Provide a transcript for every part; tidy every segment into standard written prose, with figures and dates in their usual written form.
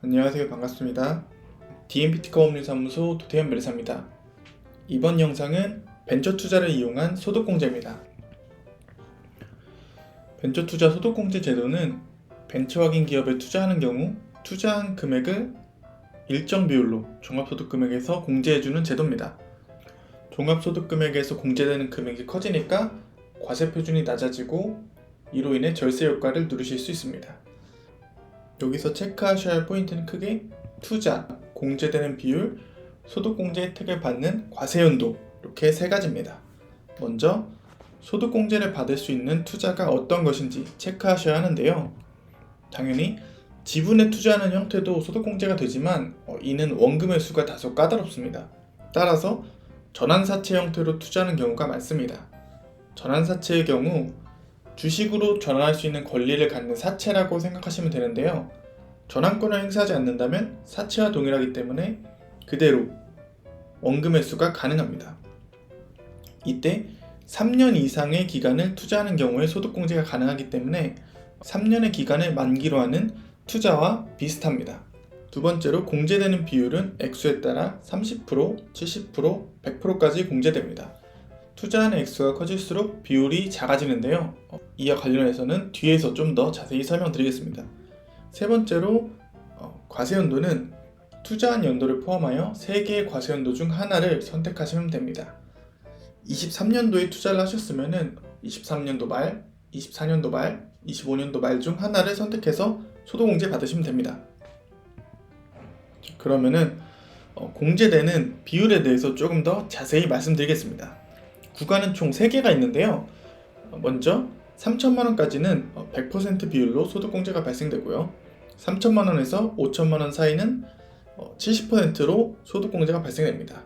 안녕하세요. 반갑습니다. DMPT커업무사무소 도태현 변호사입니다. 이번 영상은 벤처 투자를 이용한 소득공제입니다. 벤처 투자 소득공제 제도는 벤처학인 기업에 투자하는 경우 투자한 금액을 일정 비율로 종합소득금액에서 공제해주는 제도입니다. 종합소득금액에서 공제되는 금액이 커지니까 과세표준이 낮아지고 이로 인해 절세 효과를 누리실 수 있습니다. 여기서 체크하셔야 할 포인트는 크게 투자, 공제되는 비율, 소득공제 혜택을 받는 과세연도 이렇게 세 가지입니다. 먼저 소득공제를 받을 수 있는 투자가 어떤 것인지 체크하셔야 하는데요. 당연히 지분에 투자하는 형태도 소득공제가 되지만 이는 원금의 수가 다소 까다롭습니다. 따라서 전환사채 형태로 투자하는 경우가 많습니다. 전환사채의 경우 주식으로 전환할 수 있는 권리를 갖는 사채라고 생각하시면 되는데요. 전환권을 행사하지 않는다면 사채와 동일하기 때문에 그대로 원금 회수가 가능합니다. 이때 3년 이상의 기간을 투자하는 경우에 소득공제가 가능하기 때문에 3년의 기간을 만기로 하는 투자와 비슷합니다. 두 번째로 공제되는 비율은 액수에 따라 30%, 70%, 100%까지 공제됩니다. 투자하는 액수가 커질수록 비율이 작아지는데요. 이와 관련해서는 뒤에서 좀 더 자세히 설명드리겠습니다. 세 번째로 과세연도는 투자한 연도를 포함하여 3개의 과세연도 중 하나를 선택하시면 됩니다. 23년도에 투자를 하셨으면 23년도 말, 24년도 말, 25년도 말 중 하나를 선택해서 소득공제 받으시면 됩니다. 그러면은 공제되는 비율에 대해서 조금 더 자세히 말씀드리겠습니다. 구간은 총 3개가 있는데요. 먼저 3천만원까지는 100% 비율로 소득공제가 발생되고요. 3천만원에서 5천만원 사이는 70%로 소득공제가 발생됩니다.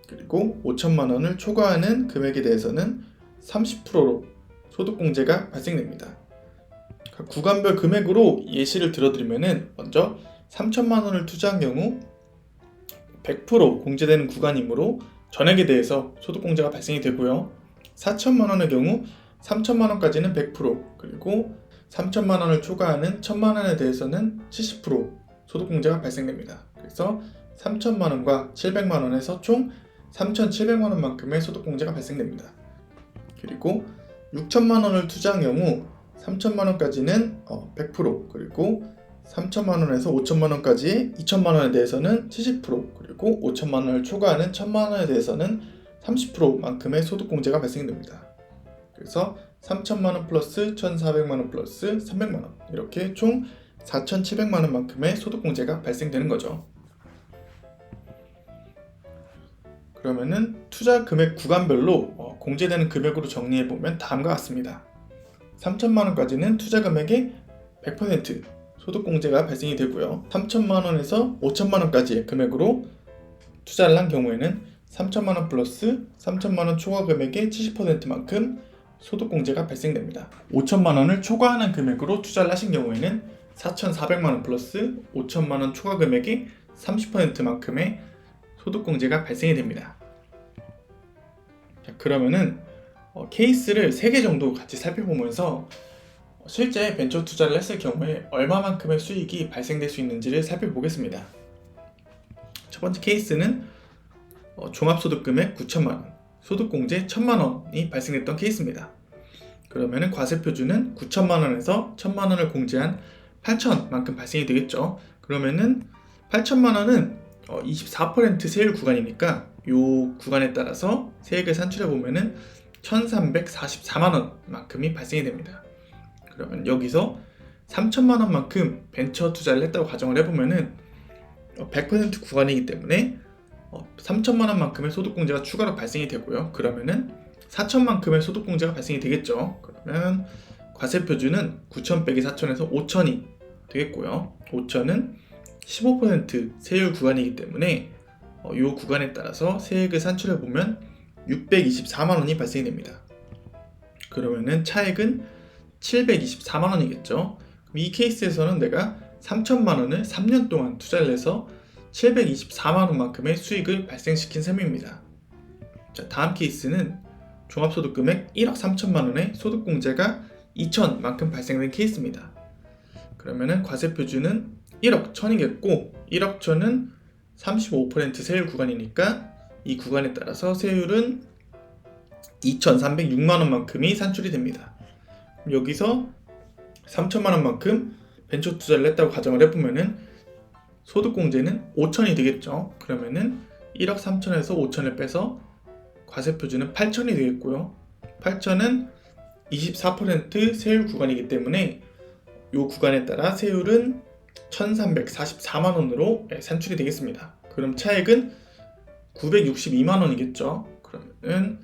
그리고 5천만원을 초과하는 금액에 대해서는 30%로 소득공제가 발생됩니다. 구간별 금액으로 예시를 들어드리면 먼저 3천만원을 투자한 경우 100% 공제되는 구간이므로 전액에 대해서 소득공제가 발생이 되고요. 4천만원의 경우 3천만원까지는 100%, 그리고 3천만원을 초과하는 1천만원에 대해서는 70% 소득공제가 발생됩니다. 그래서 3천만원과 700만원에서 총 3,700만원만큼의 소득공제가 발생됩니다. 그리고 6천만원을 투자한 경우 3천만원까지는 100%, 그리고 3천만원에서 5천만원까지 2천만원에 대해서는 70%, 그리고 5천만원을 초과하는 1천만원에 대해서는 30%만큼의 소득공제가 발생됩니다. 그래서 3천만원 플러스 1,400만원 플러스 300만원 이렇게 총 4,700만원만큼의 소득공제가 발생되는 거죠. 그러면은 투자 금액 구간별로 공제되는 금액으로 정리해보면 다음과 같습니다. 3천만원까지는 투자 금액의 100% 소득공제가 발생이 되고요. 3천만원에서 5천만원까지의 금액으로 투자를 한 경우에는 3천만원 플러스 3천만원 초과 금액의 70%만큼 소득공제가 발생됩니다. 5천만원을 초과하는 금액으로 투자를 하신 경우에는 4,400만원 플러스 5천만원 초과 금액의 30%만큼의 소득공제가 발생이 됩니다. 자, 그러면은 케이스를 3개 정도 같이 살펴보면서 실제 벤처 투자를 했을 경우에 얼마만큼의 수익이 발생될 수 있는지를 살펴보겠습니다. 첫 번째 케이스는 종합소득금액 9천만원, 소득공제 1천만원이 발생했던 케이스입니다. 그러면 과세표준은 9천만원에서 1천만원을 공제한 8천만큼 발생이 되겠죠. 그러면은 8천만원은 24% 세율 구간이니까 이 구간에 따라서 세액을 산출해보면은 1,344만원만큼이 발생이 됩니다. 그러면 여기서 3천만원만큼 벤처 투자를 했다고 가정을 해보면은 100% 구간이기 때문에 3천만원만큼의 소득공제가 추가로 발생이 되고요. 그러면은 4천만큼의 소득공제가 발생이 되겠죠. 그러면 과세표준은 9천 빼기 4천에서 5천이 되겠고요. 5천은 15% 세율 구간이기 때문에 이 구간에 따라서 세액을 산출해보면 624만원이 발생이 됩니다. 그러면은 차액은 724만원이겠죠. 이 케이스에서는 내가 3천만원을 3년 동안 투자를 해서 724만원만큼의 수익을 발생시킨 셈입니다. 자, 다음 케이스는 종합소득금액 1억 3천만원의 소득공제가 2천만큼 발생된 케이스입니다. 그러면은 과세표준은 1억 1000이겠고 1억 1000은 35% 세율 구간이니까 이 구간에 따라서 세율은 2,306만 원만큼이 산출이 됩니다. 여기서 3천만 원만큼 벤처 투자를 했다고 가정을 해보면은 소득공제는 5천이 되겠죠. 그러면은 1억 3천에서 5천을 빼서 과세표준은 8천이 되겠고요. 8천은 24% 세율 구간이기 때문에 이 구간에 따라 세율은 1,344만 원으로 산출이 되겠습니다. 그럼 차액은 962만 원이겠죠. 그러면은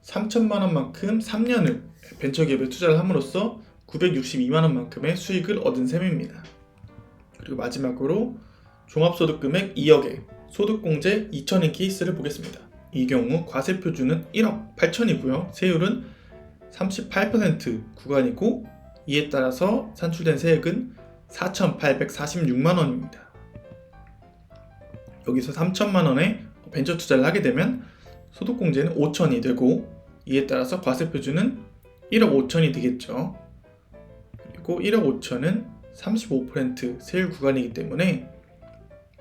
3천만 원만큼 3년을 벤처기업에 투자를 함으로써 962만 원만큼의 수익을 얻은 셈입니다. 그리고 마지막으로 종합소득금액 2억에 소득공제 2천인 케이스를 보겠습니다. 이 경우 과세표준은 1억 8천이고요. 세율은 38% 구간이고 이에 따라서 산출된 세액은 4,846만 원입니다. 여기서 3천만 원에 벤처 투자를 하게 되면 소득공제는 5천이 되고 이에 따라서 과세표준은 1억 5천이 되겠죠. 그리고 1억 5천은 35% 세율 구간이기 때문에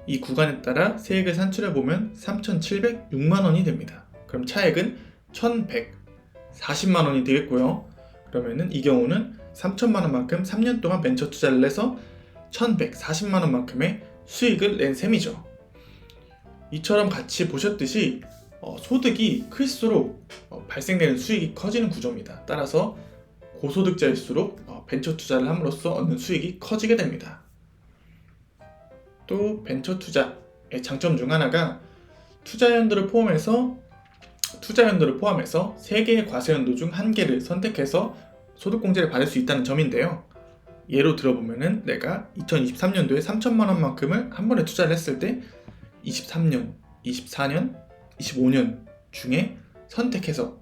이 구간에 따라 세액을 산출해보면 3,706만 원이 됩니다. 그럼 차액은 1,140만 원이 되겠고요. 그러면은 이 경우는 3천만 원만큼 3년 동안 벤처 투자를 해서 1,140만 원만큼의 수익을 낸 셈이죠. 이처럼 같이 보셨듯이 소득이 클수록 발생되는 수익이 커지는 구조입니다. 따라서 고소득자일수록 벤처 투자를 함으로써 얻는 수익이 커지게 됩니다. 또 벤처 투자의 장점 중 하나가 투자연도를 포함해서 3개의 과세연도 중 1개를 선택해서 소득공제를 받을 수 있다는 점인데요. 예로 들어보면은 내가 2023년도에 3천만 원만큼을 한 번에 투자를 했을 때 23년, 24년, 25년 중에 선택해서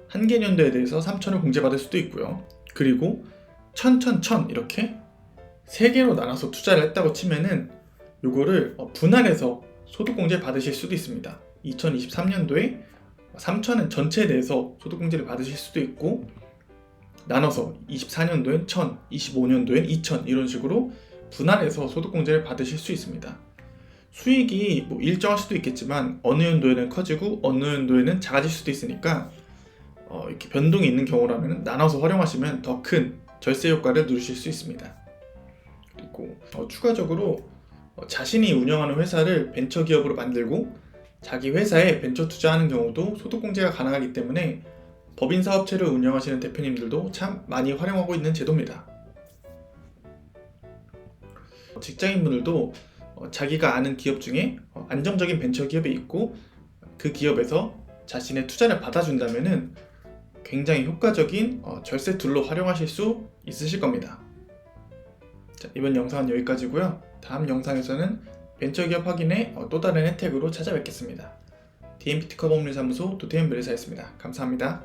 한 개 년도에 대해서 3천을 공제받을 수도 있고요. 그리고 1,000 이렇게 3개로 나눠서 투자를 했다고 치면은 요거를 분할해서 소득공제를 받으실 수도 있습니다. 2023년도에 3천은 전체에 대해서 소득공제를 받으실 수도 있고 나눠서 24년도엔 1,000, 25년도엔 2,000 이런 식으로 분할해서 소득공제를 받으실 수 있습니다. 수익이 일정할 수도 있겠지만 어느 연도에는 커지고 어느 연도에는 작아질 수도 있으니까 이렇게 변동이 있는 경우라면 나눠서 활용하시면 더 큰 절세 효과를 누리실 수 있습니다. 그리고 추가적으로 자신이 운영하는 회사를 벤처기업으로 만들고 자기 회사에 벤처 투자하는 경우도 소득공제가 가능하기 때문에 법인사업체를 운영하시는 대표님들도 참 많이 활용하고 있는 제도입니다. 직장인분들도 자기가 아는 기업 중에 안정적인 벤처기업이 있고 그 기업에서 자신의 투자를 받아준다면 굉장히 효과적인 절세 툴로 활용하실 수 있으실 겁니다. 자, 이번 영상은 여기까지고요. 다음 영상에서는 벤처기업 확인의 또 다른 혜택으로 찾아뵙겠습니다. DMP 특허법률사무소 도태현 변호사였습니다. 감사합니다.